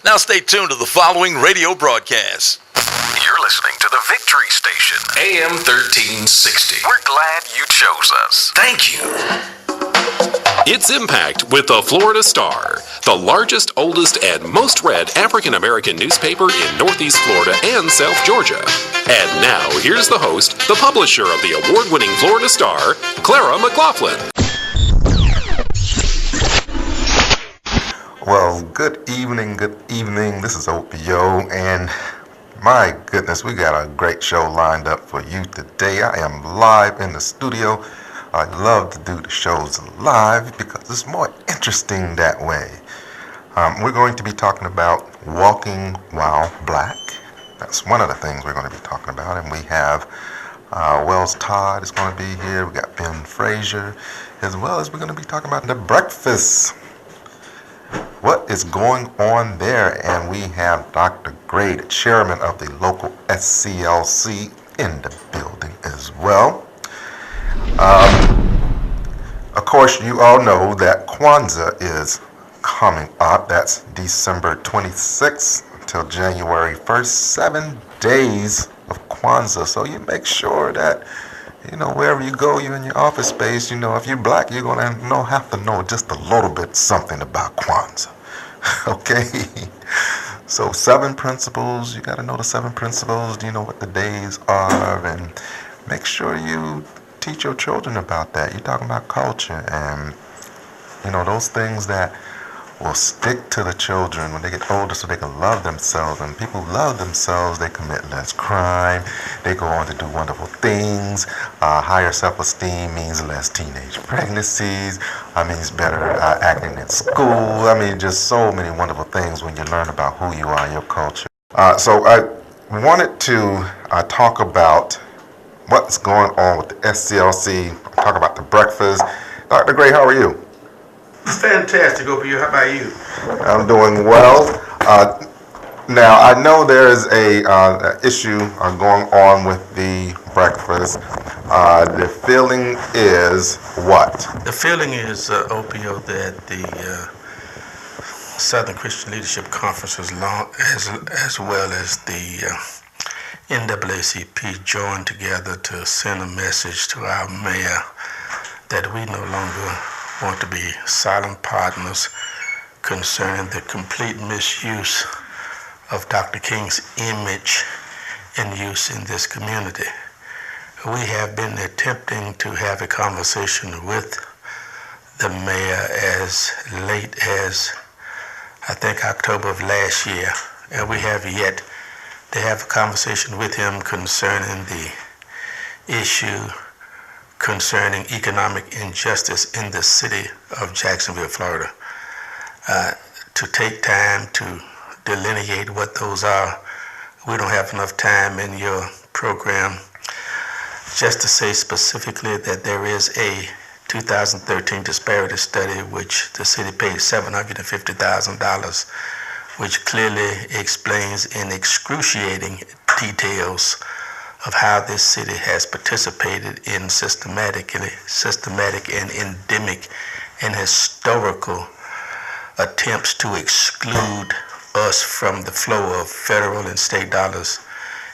Now stay tuned to the following radio broadcast. You're listening to the Victory Station, AM 1360. We're glad you chose us. Thank you. It's Impact with the Florida Star, the largest, oldest, and most read African-American newspaper in Northeast Florida and South Georgia. And now, here's the host, the publisher of the award-winning Florida Star, Clara McLaughlin. Well, good evening. This is Opio, and my goodness, we got a great show lined up for you today. I am live in the studio. I love to do the shows live because it's more interesting that way. We're going to be talking about walking while black. That's one of the things we're going to be talking about. And we have Wells Todd is going to be here. We got Ben Frazier, as well as we're going to be talking about the breakfast. What is going on there? And we have Dr. Gray, the chairman of the local SCLC, in the building as well. Of course, you all know that Kwanzaa is coming up. That's December 26th until January 1st. 7 days of Kwanzaa. So you make sure that, wherever you go, you're in your office space, if you're black, you're going to have to know just a little bit something about Kwanzaa. Okay? So 7 principles. You got to know the 7 principles. Do you know what the days are? And make sure you teach your children about that. You're talking about culture and, those things that will stick to the children when they get older so they can love themselves. And people love themselves, they commit less crime. They go on to do wonderful things. Higher self-esteem means less teenage pregnancies. Means better acting in school. Just so many wonderful things when you learn about who you are, your culture. So I wanted to talk about what's going on with the SCLC, talk about the breakfast. Dr. Gray, how are you? It's fantastic, Opio. How about you? I'm doing well. Now, I know there's a issue going on with the breakfast. The feeling is what? The feeling is, Opio, that the Southern Christian Leadership Conference, as well as the NAACP, joined together to send a message to our mayor that we no longer want to be silent partners concerning the complete misuse of Dr. King's image and use in this community. We have been attempting to have a conversation with the mayor as late as, I think, October of last year, and we have yet to have a conversation with him concerning the issue concerning economic injustice in the city of Jacksonville, Florida. To take time to delineate what those are, we don't have enough time in your program just to say specifically that there is a 2013 disparity study which the city paid $750,000, which clearly explains in excruciating details of how this city has participated in systematic and endemic and historical attempts to exclude us from the flow of federal and state dollars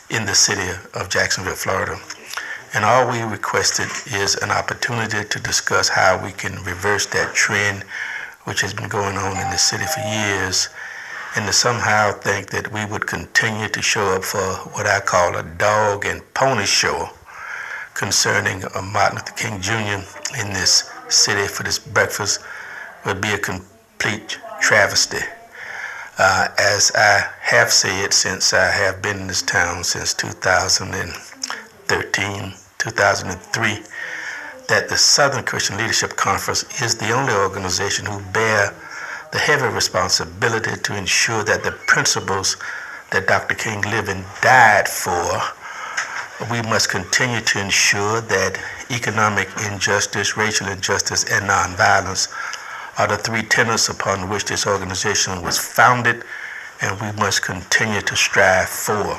in the city of Jacksonville, Florida. And all we requested is an opportunity to discuss how we can reverse that trend which has been going on in the city for years, and to somehow think that we would continue to show up for what I call a dog and pony show concerning Martin Luther King Jr. in this city for this breakfast would be a complete travesty. As I have said since I have been in this town since 2013, 2003, that the Southern Christian Leadership Conference is the only organization who bear the heavy responsibility to ensure that the principles that Dr. King lived and died for, we must continue to ensure that economic injustice, racial injustice, and nonviolence are the 3 tenets upon which this organization was founded, and we must continue to strive for.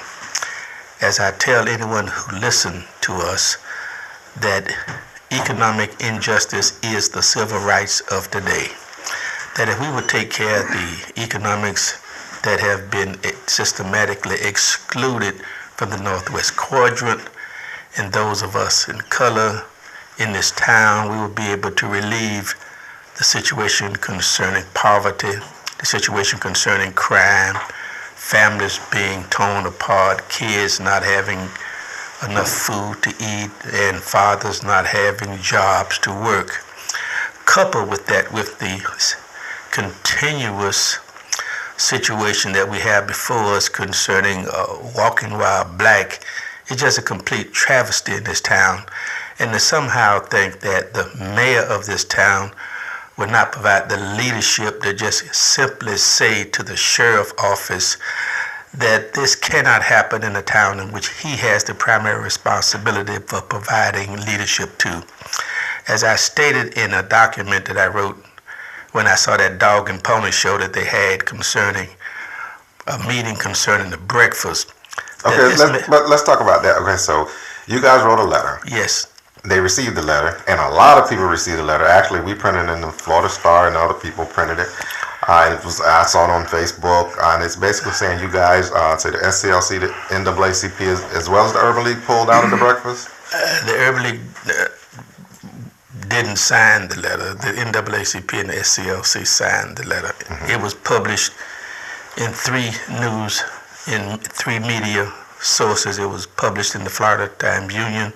As I tell anyone who listens to us, that economic injustice is the civil rights of today. That if we would take care of the economics that have been systematically excluded from the Northwest Quadrant. And those of us in color in this town, we will be able to relieve the situation concerning poverty, the situation concerning crime, families being torn apart, kids not having enough food to eat, and fathers not having jobs to work. Coupled with that, with the continuous situation that we have before us concerning walking while black, it's just a complete travesty in this town. And to somehow think that the mayor of this town would not provide the leadership to just simply say to the sheriff office that this cannot happen in a town in which he has the primary responsibility for providing leadership to. As I stated in a document that I wrote when I saw that dog and pony show that they had concerning a meeting concerning the breakfast. Okay, let's talk about that. Okay, so you guys wrote a letter. Yes. They received the letter, and a lot of people received the letter. Actually, we printed it in the Florida Star, and other people printed it. I saw it on Facebook, and it's basically saying you guys, say the SCLC, the NAACP, as well as the Urban League pulled out of the breakfast? The Urban League didn't sign the letter. The NAACP and the SCLC signed the letter. Mm-hmm. It was published in three media sources. It was published in the Florida Times-Union.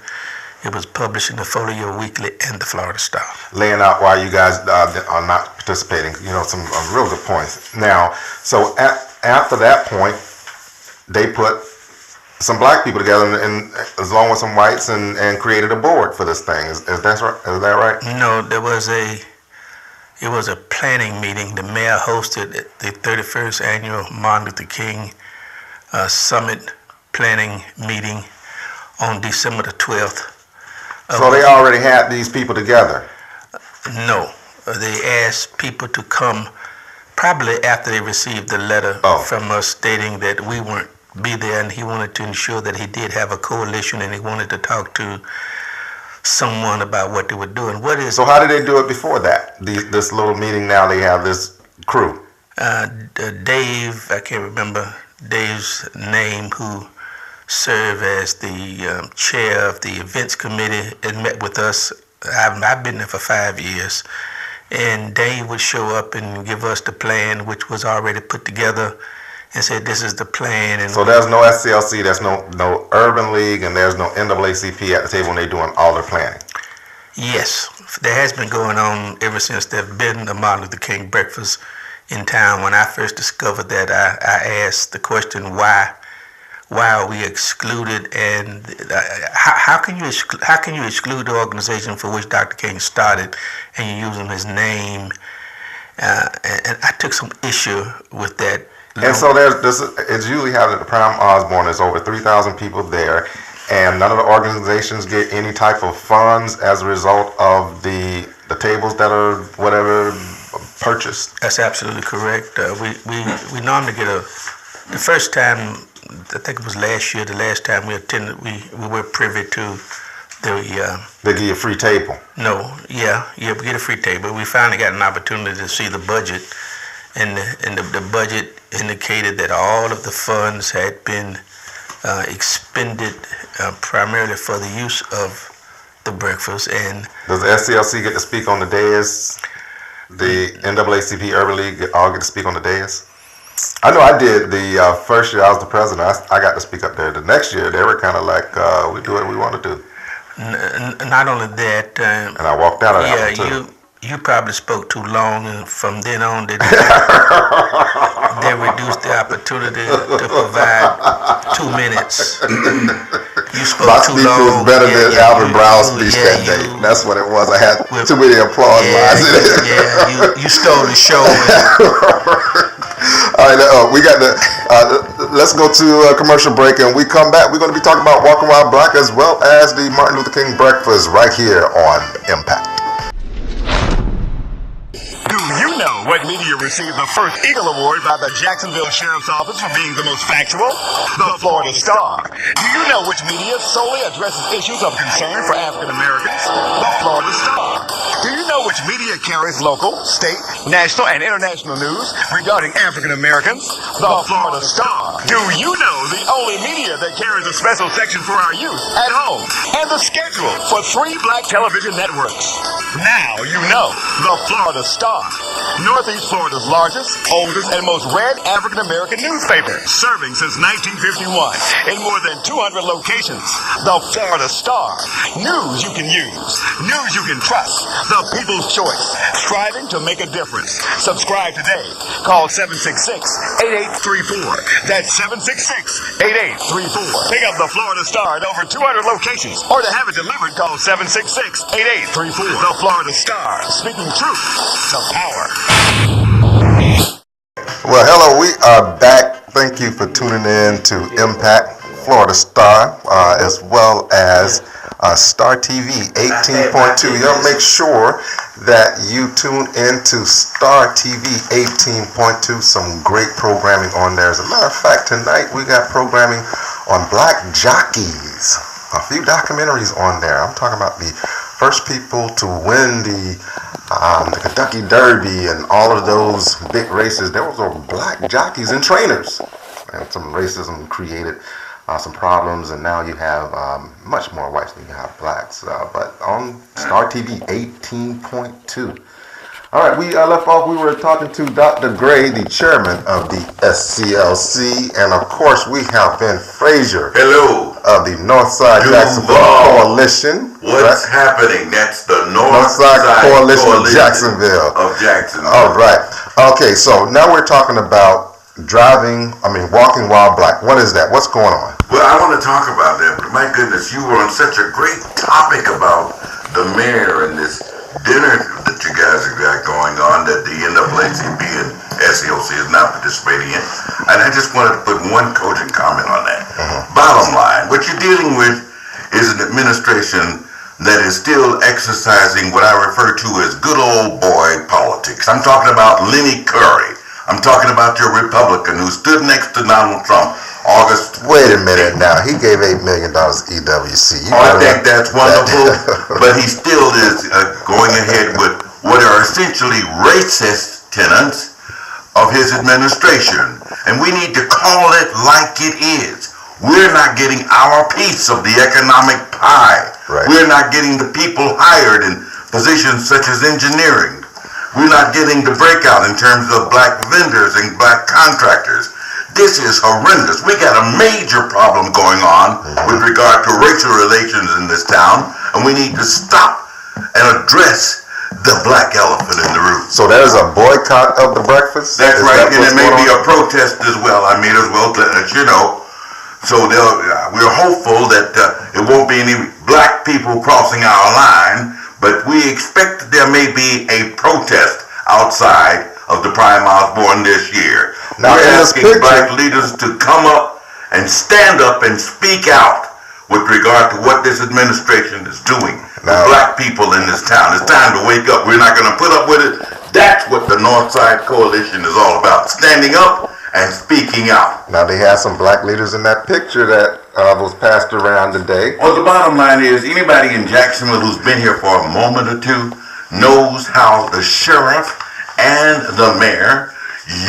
It was published in the Folio Weekly and the Florida Star. Laying out why you guys are not participating, some real good points. Now, so after that point, they put some black people together and along with some whites and created a board for this thing. Is that right? No, it was a planning meeting. The mayor hosted the 31st annual Martin Luther King Summit planning meeting on December the 12th. So they already had these people together? No. They asked people to come probably after they received the letter from us stating that we weren't be there, and he wanted to ensure that he did have a coalition, and he wanted to talk to someone about what they were doing. So how did they do it before that? This little meeting now, they have this crew? Dave, I can't remember Dave's name, who served as the chair of the events committee and met with us. I've been there for 5 years. And Dave would show up and give us the plan, which was already put together, and said, this is the plan. And so there's no SCLC, there's no Urban League, and there's no NAACP at the table when they're doing all their planning? Yes. That has been going on ever since there's been the Martin Luther King breakfast in town. When I first discovered that, I asked the question, why are we excluded, and how can you exclude the organization for which Dr. King started, and you're using his name? And I took some issue with that. And so it's usually happened at the Prime Osborne. There's over 3,000 people there, and none of the organizations get any type of funds as a result of the tables that are whatever purchased. That's absolutely correct. We normally get the first time, I think it was last year, the last time we attended, we were privy to the... They give you a free table? No, yeah, we get a free table. We finally got an opportunity to see the budget, and the budget indicated that all of the funds had been expended primarily for the use of the breakfast. And does the SCLC get to speak on the dais? The NAACP, Urban League, all get to speak on the dais? I know I did the first year I was the president. I got to speak up there. The next year, they were kind of like, we do what we want to do. Not only that... and I walked out of that one, too. You probably spoke too long, and from then on, they reduced the opportunity to provide 2 minutes. You spoke my too speech long. was better than Alvin Brown's speech that day. That's what it was. I had too many applause lines in it. You stole the show. All right, we got let's go to a commercial break, and we come back. We're going to be talking about Walking While Black as well as the Martin Luther King breakfast right here on Impact. Do you know what media received the first Eagle Award by the Jacksonville Sheriff's Office for being the most factual? The Florida Star. Do you know which media solely addresses issues of concern for African Americans? The Florida Star. Do you know which media carries local, state, national, and international news regarding African Americans, the Florida Star. Do you know the only media that carries a special section for our youth at home? And the schedule for 3 black television networks. Now you know the Florida Star. Northeast Florida's largest, oldest, and most read African American newspaper, serving since 1951 in more than 200 locations. The Florida Star. News you can use. News you can trust. The people's choice. Striving to make a difference. Subscribe today. Call 766-8834. That's 766-8834. Pick up the Florida Star at over 200 locations. Or to have it delivered, call 766-8834. The Florida Star. Speaking truth to power. Well, hello, we are back. Thank you for tuning in to Impact Florida Star, as well as Star TV 18.2. Y'all make sure that you tune into Star TV 18.2. Some great programming on there. As a matter of fact, tonight we got programming on black jockeys. A few documentaries on there. I'm talking about the first people to win the Kentucky Derby and all of those big races. There was black jockeys and trainers, and some racism created some problems, and now you have much more whites than you have blacks. But on Star TV 18.2. All right, we left off. We were talking to Dr. Gray, the chairman of the SCLC, and of course we have Ben Frazier. Hello. Of the Northside Jacksonville Coalition. What's happening? That's the Northside Coalition of Jacksonville. All right. Okay, so now we're talking about walking while black. What is that? What's going on? Well, I want to talk about that, but my goodness, you were on such a great topic about the mayor and this dinner that you guys have got going on that the NAACP and SCLC is not participating in. And I just wanted to put one cogent comment on that. Bottom line, what you're dealing with is an administration that is still exercising what I refer to as good old boy politics. I'm talking about Lenny Curry. I'm talking about your Republican who stood next to Donald Trump August. Wait a minute now. He gave $8 million EWC. I think that's wonderful, but he still is going ahead with what are essentially racist tenets of his administration. And we need to call it like it is. We're not getting our piece of the economic pie. Right. We're not getting the people hired in positions such as engineering. We're not getting the breakout in terms of black vendors and black contractors. This is horrendous. We got a major problem going on with regard to racial relations in this town, and we need to stop and address the black elephant in the room. So there's a boycott of the breakfast? That's right, and it may be a protest as well. I may as well let you know. So we're hopeful that it won't be any black people crossing our line, but we expect that there may be a protest outside of the Prime Osborne this year. Now, we're asking black leaders to come up and stand up and speak out with regard to what this administration is doing to black people in this town. It's time to wake up. We're not going to put up with it. That's what the Northside Coalition is all about, standing up and speaking out. Now, they have some black leaders in that picture that was passed around today. Well, the bottom line is anybody in Jacksonville who's been here for a moment or two knows how the sheriff and the mayor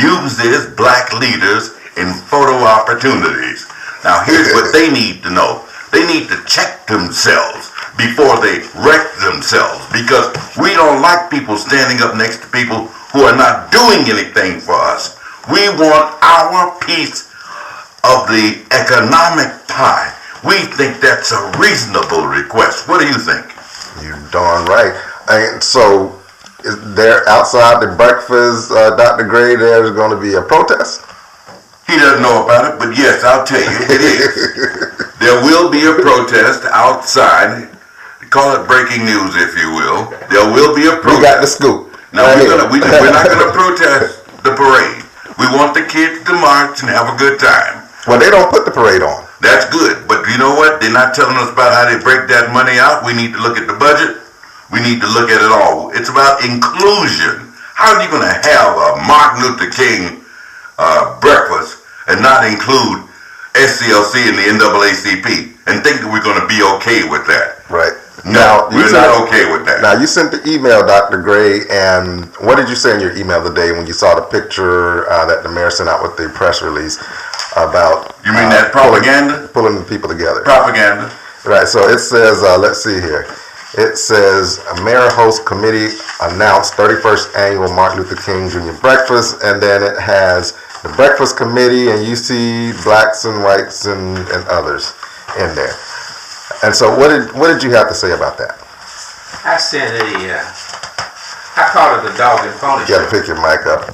uses black leaders in photo opportunities. Now, here's what they need to know. They need to check themselves before they wreck themselves, because we don't like people standing up next to people who are not doing anything for us. We want our piece of the economic pie. We think that's a reasonable request. What do you think? You're darn right. And so, there outside the breakfast, Dr. Gray, there's going to be a protest? He doesn't know about it, but yes, I'll tell you, it is. There will be a protest outside. Call it breaking news, if you will. There will be a protest. We got the scoop. Now, we're not going to protest the parade. We want the kids to march and have a good time. Well, they don't put the parade on. That's good, but you know what? They're not telling us about how they break that money out. We need to look at the budget. We need to look at it all. It's about inclusion. How are you going to have a Martin Luther King breakfast and not include SCLC and the NAACP and think that we're going to be okay with that? Right. No, we're not okay with that. Now, you sent the email, Dr. Gray, and what did you say in your email today when you saw the picture that the mayor sent out with the press release about... You mean that propaganda? Pulling the people together. Propaganda. Right, so it says, let's see here. It says, Mayor Host Committee announced 31st Annual Martin Luther King Jr. Breakfast, and then it has the Breakfast Committee, and you see blacks and whites and others in there. And so what did you have to say about that? I sent I called it a dog and pony show. You got to pick your mic up.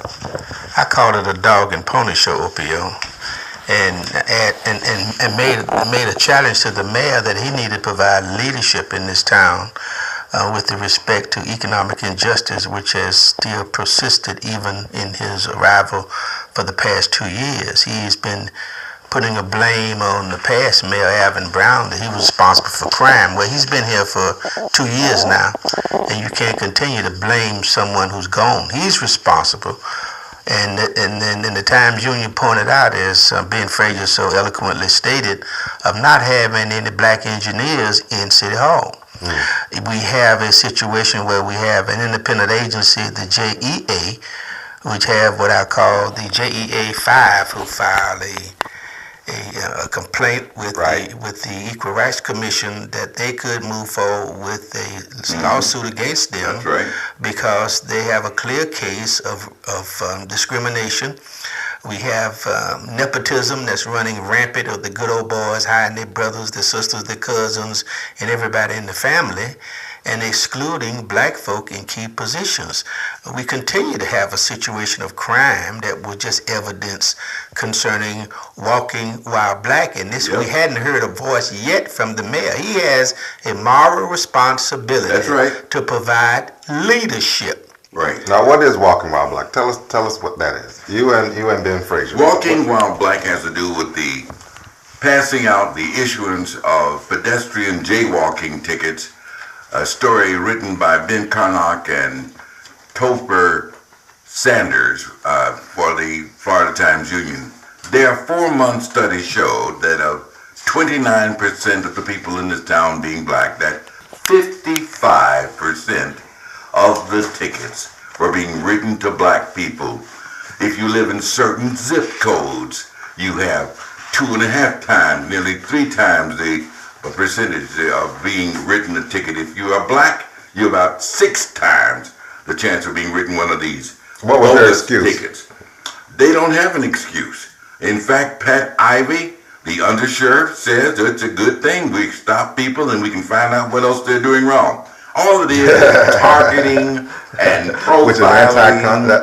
I called it a dog and pony show, Opio, and made a challenge to the mayor that he needed to provide leadership in this town with respect to economic injustice, which has still persisted even in his arrival for the past 2 years. He's been putting a blame on the past mayor, Alvin Brown, that he was responsible for crime. Well, he's been here for 2 years now, and you can't continue to blame someone who's gone. He's responsible. And then the Times Union pointed out, as Ben Frazier so eloquently stated, of not having any black engineers in City Hall. We have a situation where we have an independent agency, the JEA, which have what I call the JEA 5, who filed a complaint with the Equal Rights Commission that they could move forward with a lawsuit against them. That's right. Because they have a clear case of discrimination. We have nepotism that's running rampant of the good old boys hiring their brothers, their sisters, their cousins, and everybody in the family, and excluding black folk in key positions. We continue to have a situation of crime that was just evidence concerning walking while black. And this, we hadn't heard a voice yet from the mayor. He has a moral responsibility to provide leadership. Right. Now, what is walking while black? Tell us what that is. You and Ben Frazier. Walking while black has to do with the passing out the issuance of pedestrian jaywalking tickets. A story written by Ben Carnock and Topher Sanders for the Florida Times Union. Their 4-month study showed that of 29% of the people in this town being black, that 55% of the tickets were being written to black people. If you live in certain zip codes, you have 2.5 times, nearly 3 times the percentage of being written a ticket. If you are black, you're about 6 times the chance of being written one of these. What was their excuse? Tickets. They don't have an excuse. In fact, Pat Ivey, the undersheriff, says it's a good thing. We stop people and we can find out what else they're doing wrong. All of it is targeting and profiling. Which is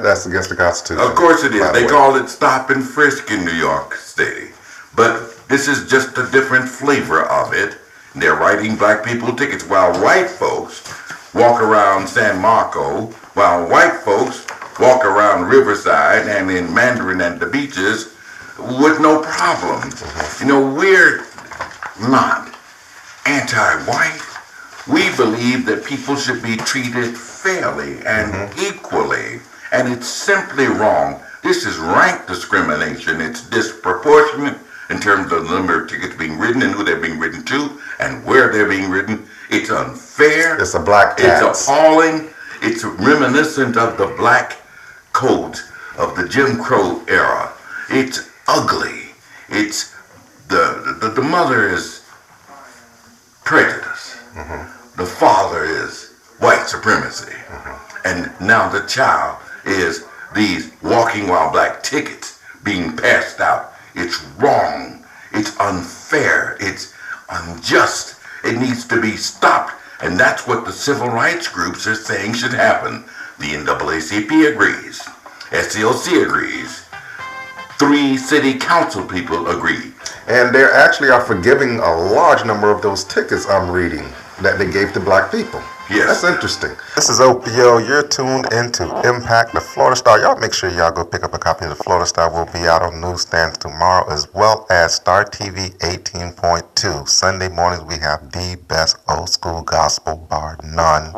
that's against the Constitution. Of course it is. They call it stop and frisk in New York City. But this is just a different flavor of it. They're writing black people tickets while white folks walk around San Marco, while white folks walk around Riverside and in Mandarin and the beaches with no problem. You know, we're not anti-white. We believe that people should be treated fairly and equally, and it's simply wrong. This is rank discrimination. It's disproportionate in terms of the number of tickets being written and who they're being written to and where they're being written. It's unfair. It's a black tax. It's appalling. It's reminiscent of the black codes of the Jim Crow era. It's ugly. It's the mother is prejudice. The father is white supremacy. And now the child is these walking while black tickets being passed out. It's wrong. It's unfair. It's unjust. It needs to be stopped. And that's what the civil rights groups are saying should happen. The NAACP agrees. SCLC agrees. 3 city council people agree. And they actually are forgiving a large number of those tickets I'm reading that they gave to black people. Yes. That's interesting. This is Opio. You're tuned into Impact, the Florida Star. Y'all make sure y'all go pick up a copy of the Florida Star. We'll be out on newsstands tomorrow, as well as Star TV 18.2. Sunday mornings, we have the best old school gospel, bar none,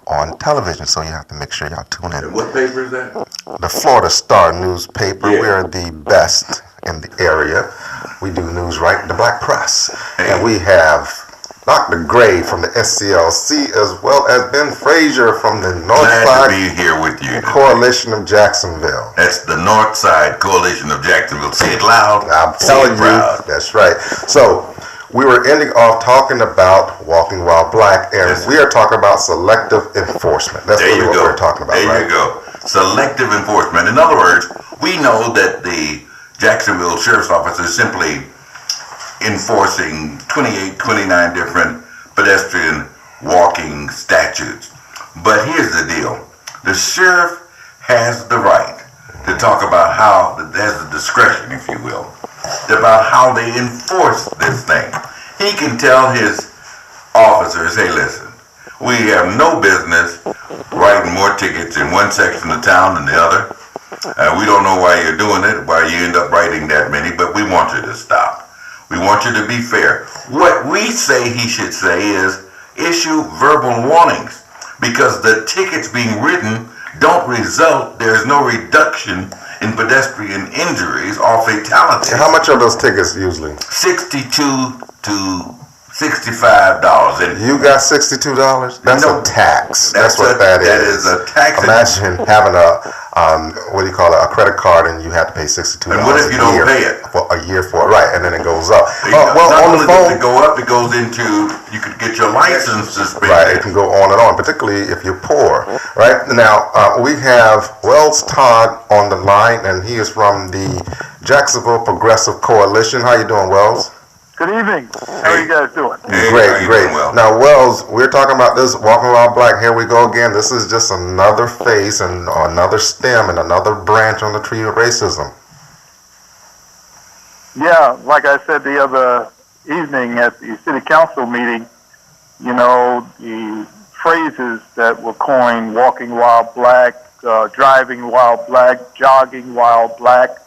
on television. So you have to make sure y'all tune in. And what paper is that? The Florida Star newspaper. Yeah. We are the best in the area. We do news right, the black press. Hey. And we have Dr. Gray from the SCLC, as well as Ben Frazier from the Glad to be Northside here with you. Coalition of Jacksonville. That's the Northside Coalition of Jacksonville. Say it loud. I'm say telling it you, proud. that's right. So, we were ending off talking about Walking While Black, and Yes. we are talking about selective enforcement. That's There really you what go. we're talking about, There right? you go. Selective enforcement. In other words, we know that the Jacksonville Sheriff's Office is simply enforcing 28, 29 different pedestrian walking statutes. But here's the deal. The sheriff has the right to talk about how, has the discretion, if you will, about how they enforce this thing. He can tell his officers, hey, listen, we have no business writing more tickets in one section of town than the other. We don't know why you're doing it, why you end up writing that many, but we want you to stop. We want you to be fair. What we say he should say is issue verbal warnings, because the tickets being written don't result, there's no reduction in pedestrian injuries or fatalities. How much are those tickets usually? $62 to $65. And You got $62? That's No. a tax. That's what that is. That is a tax. Imagine having a credit card, and you have to pay $62 And what if you don't pay it? For a year for it, right? And then it goes up. Not Well, on only the does phone, it go up, it goes into, you could get your license suspended. right? It can go on and on, particularly if you're poor, right? Now we have Wells Todd on the line, and he is from the Jacksonville Progressive Coalition. How you doing, Wells? Good evening. How are you guys doing? Hey, how Great, you great. doing, Will? Now, Wells, we're talking about this Walking While Black. Here we go again. This is just another face and another stem and another branch on the tree of racism. Yeah, like I said the other evening at the city council meeting, you know, the phrases that were coined, walking while black, driving while black, jogging while black,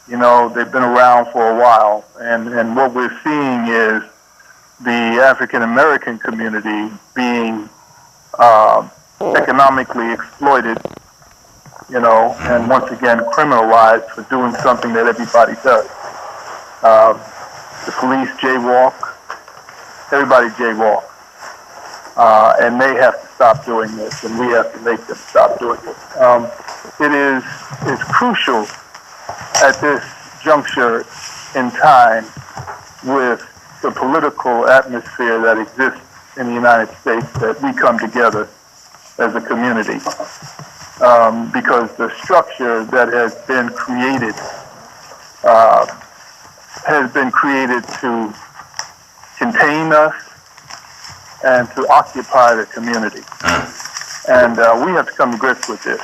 you know, they've been around for a while. And what we're seeing is the African American community being economically exploited, you know, and once again criminalized for doing something that everybody does. The police jaywalk, everybody jaywalk. And they have to stop doing this, and we have to make them stop doing it. It's crucial at this juncture in time with the political atmosphere that exists in the United States that we come together as a community. Because the structure that has been created to contain us and to occupy the community. And we have to come to grips with this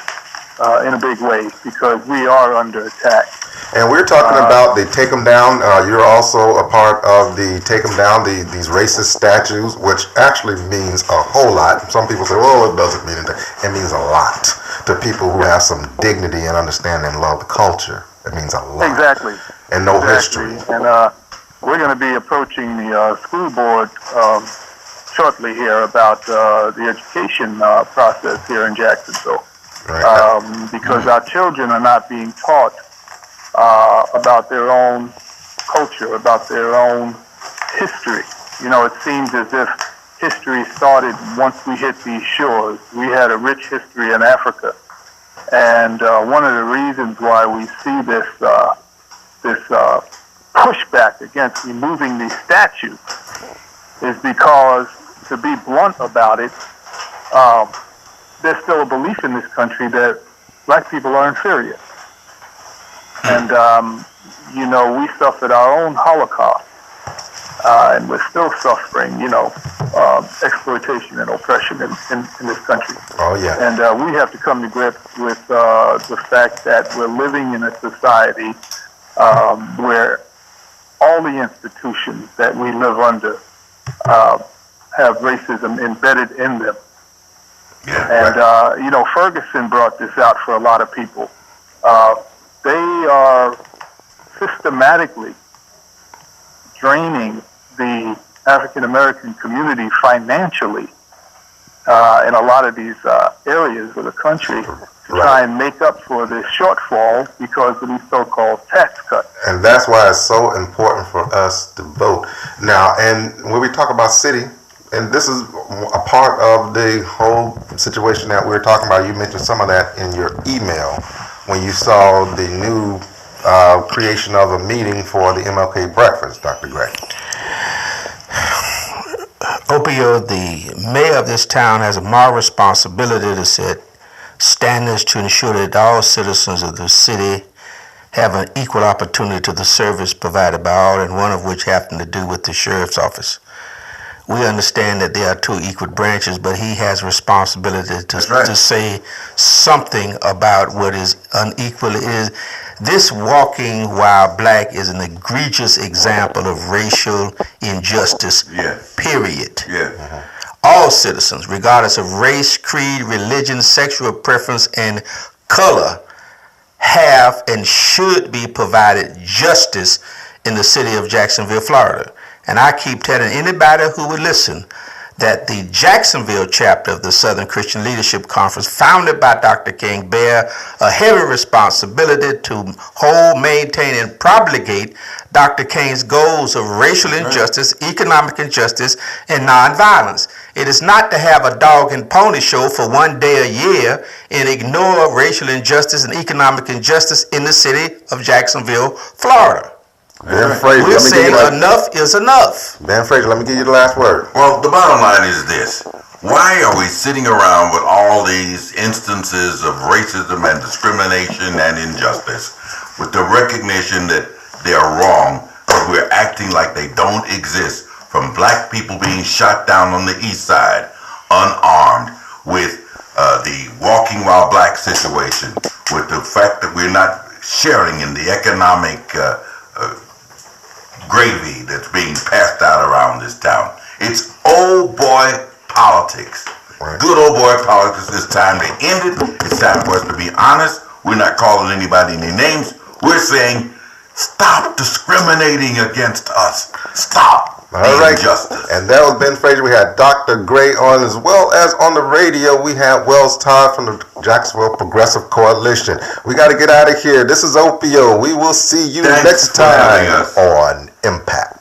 in a big way, because we are under attack. And we're talking about the Take 'em Down. You're also a part of the Take 'em Down, these racist statues, which actually means a whole lot. Some people say, well, it doesn't mean anything. It means a lot to people who have some dignity and understand and love the culture. It means a lot. Exactly. And no Exactly. history. And we're going to be approaching the school board shortly here about the education process here in Jacksonville. Right. Because our children are not being taught about their own culture, about their own history. You know, it seems as if history started once we hit these shores. We had a rich history in Africa. And one of the reasons why we see this pushback against removing these statues is because, to be blunt about it, there's still a belief in this country that black people are inferior. And, you know, we suffered our own Holocaust, and we're still suffering, you know, exploitation and oppression in this country. Oh, yeah. And we have to come to grips with the fact that we're living in a society where all the institutions that we live under have racism embedded in them. Yeah, And, you know, Ferguson brought this out for a lot of people. They are systematically draining the African American community financially in a lot of these areas of the country to try and make up for this shortfall because of these so-called tax cuts. And that's why it's so important for us to vote. Now, and when we talk about city, and this is a part of the whole situation that we're talking about. You mentioned some of that in your email when you saw the new creation of a meeting for the MLK breakfast, Dr. Gray. Opio, the mayor of this town, has a moral responsibility to set standards to ensure that all citizens of the city have an equal opportunity to the service provided by all, and one of which having to do with the sheriff's office. We understand that there are two equal branches, but he has responsibility to say something about what is unequal. This walking while black is an egregious example of racial injustice, period. All citizens, regardless of race, creed, religion, sexual preference, and color, have and should be provided justice in the city of Jacksonville, Florida. And I keep telling anybody who would listen that the Jacksonville chapter of the Southern Christian Leadership Conference, founded by Dr. King, bear a heavy responsibility to hold, maintain, and propagate Dr. King's goals of racial injustice, economic injustice, and nonviolence. It is not to have a dog and pony show for one day a year and ignore racial injustice and economic injustice in the city of Jacksonville, Florida. Ben Frazier, we're saying enough is enough. Ben Frazier, let me give you the last word. Well, the bottom line is this. Why are we sitting around with all these instances of racism and discrimination and injustice with the recognition that they are wrong, but we're acting like they don't exist, from black people being shot down on the east side, unarmed, with the walking while black situation, with the fact that we're not sharing in the economic gravy that's being passed out around this town. It's old boy politics. Good old boy politics. It's time to end it. It's time for us to be honest. We're not calling anybody any names. We're saying, stop discriminating against us. Stop the injustice. And that was Ben Frazier. We had Dr. Gray on, as well as on the radio. We had Wells Todd from the Jacksonville Progressive Coalition. We got to get out of here. This is Opio. We will see you next time on Impact.